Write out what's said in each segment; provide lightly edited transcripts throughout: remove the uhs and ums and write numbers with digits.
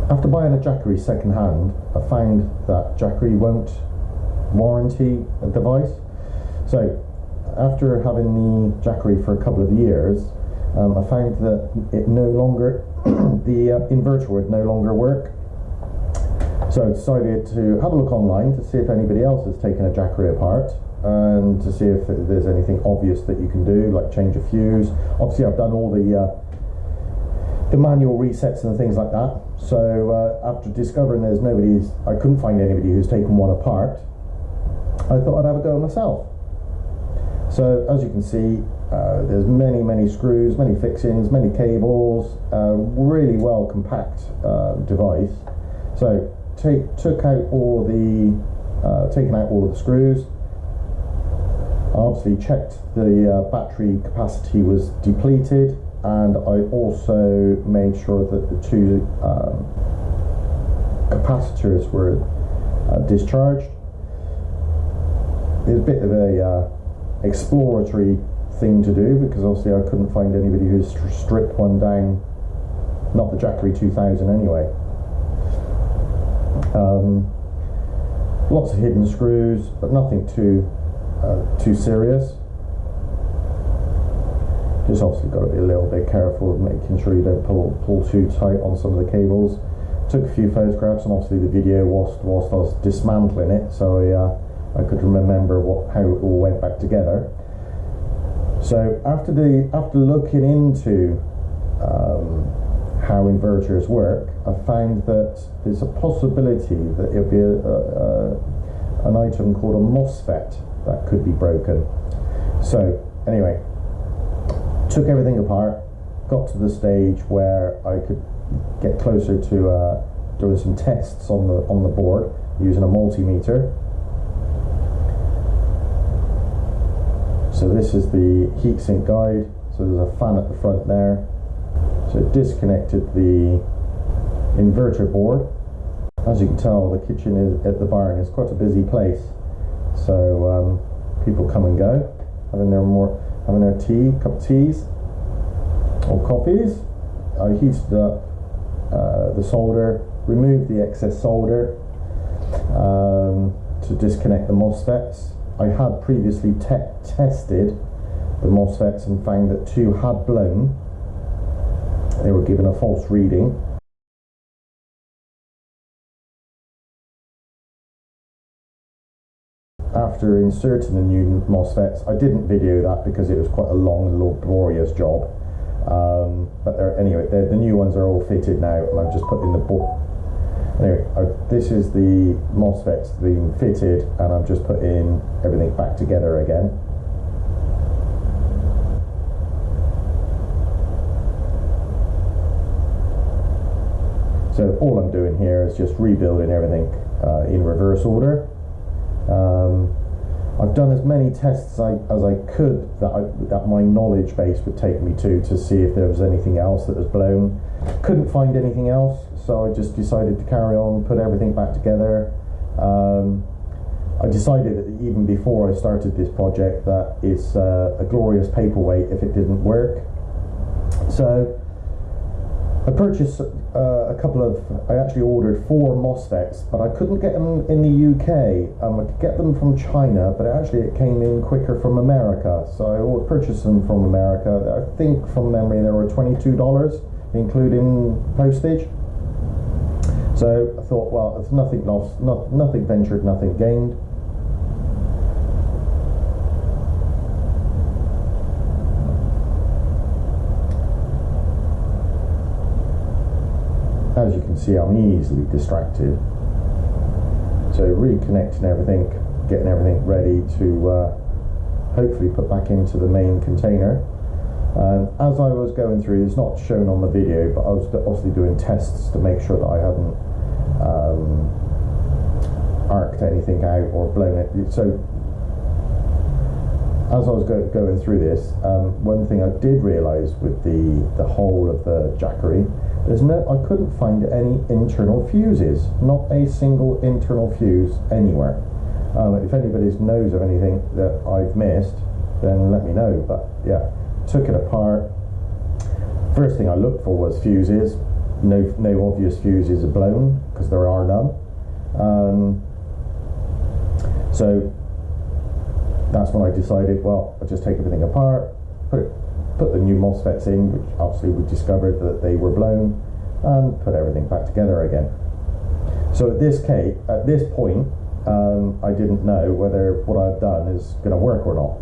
After buying a Jackery second hand, I found that Jackery won't warranty a device. So after having the Jackery for a couple of years, I found that it no longer, the inverter would no longer work. So I decided to have a look online to see if anybody else has taken a Jackery apart and to see if there's anything obvious that you can do, like change a fuse. Obviously I've done all the manual resets and things like that. So after discovering I couldn't find anybody who's taken one apart, I thought I'd have a go myself. So as you can see, there's many screws, many fixings, many cables, really well compact device. So taken out all of the screws. I obviously checked the battery capacity was depleted, and I also made sure that the two capacitors were discharged. It's a bit of a exploratory thing to do, because obviously I couldn't find anybody who's stripped one down, not the Jackery 2000 anyway. Lots of hidden screws, but nothing too serious. Just obviously got to be a little bit careful of making sure you don't pull too tight on some of the cables. Took a few photographs and obviously the video whilst I was dismantling it, so I could remember how it all went back together. So after looking into how inverters work, I found that there's a possibility that it'll be an item called a MOSFET that could be broken. So anyway, took everything apart, got to the stage where I could get closer to doing some tests on the board using a multimeter. So this is the heatsink guide. So there's a fan at the front there. So disconnected the inverter board. As you can tell, the kitchen at the barn is quite a busy place. So people come and go, having their tea, cup of teas or coffees. I heated up the solder, removed the excess solder to disconnect the MOSFETs. I had previously tested the MOSFETs and found that two had blown. They were given a false reading. After inserting the new MOSFETs, I didn't video that because it was quite a long and laborious job. But anyway, the new ones are all fitted now, and I've just put in the board. Anyway, this is the MOSFETs being fitted, and I've just put in everything back together again. So all I'm doing here is just rebuilding everything in reverse order. I've done as many tests as I could that my knowledge base would take me to see if there was anything else that was blown. Couldn't find anything else, so I just decided to carry on, put everything back together. I decided that even before I started this project that it's a glorious paperweight if it didn't work. So I purchased I actually ordered 4 MOSFETs, but I couldn't get them in the UK. I could get them from China, but it came in quicker from America. So I purchased them from America. I think from memory they were $22, including postage. So I thought, well, it's nothing lost, nothing ventured, nothing gained. As you can see, I'm easily distracted. So reconnecting everything, getting everything ready to hopefully put back into the main container. As I was going through, it's not shown on the video, but I was obviously doing tests to make sure that I hadn't arced anything out or blown it. So as I was going through this, one thing I did realise with the whole of the Jackery, I couldn't find any internal fuses, not a single internal fuse anywhere. If anybody knows of anything that I've missed, then let me know. But yeah, took it apart. First thing I looked for was fuses. no obvious fuses are blown, because there are none. So that's when I decided, well, I'll just take everything apart, put the new MOSFETs in, which obviously we discovered that they were blown, and put everything back together again. So at this point, I didn't know whether what I've done is going to work or not.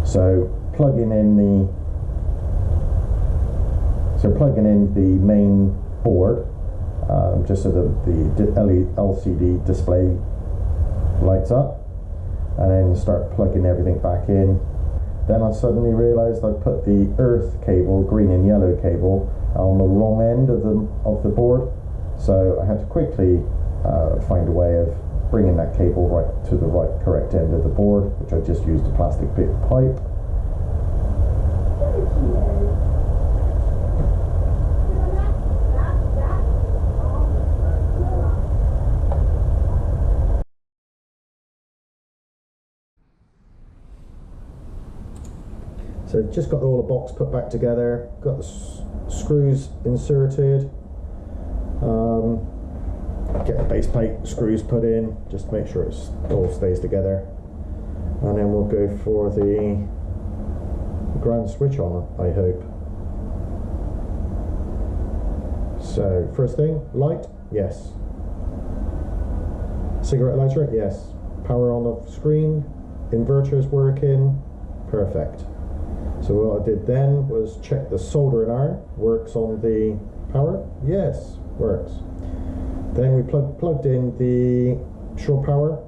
So plugging in the main board, just so the LCD display lights up, and then start plugging everything back in. Then I suddenly realised I put the earth cable, green and yellow cable, on the wrong end of the board. So I had to quickly find a way of bringing that cable right to the correct end of the board, which I just used a plastic bit of pipe. So just got all the box put back together, got the screws inserted, get the base plate screws put in, just to make sure it all stays together, and then we'll go for the ground switch on, I hope. So first thing, light, yes. Cigarette lighter, yes. Power on the screen, inverter's working, perfect. So what I did then was check the soldering iron, works on the power, yes, works. Then we plugged in the shore power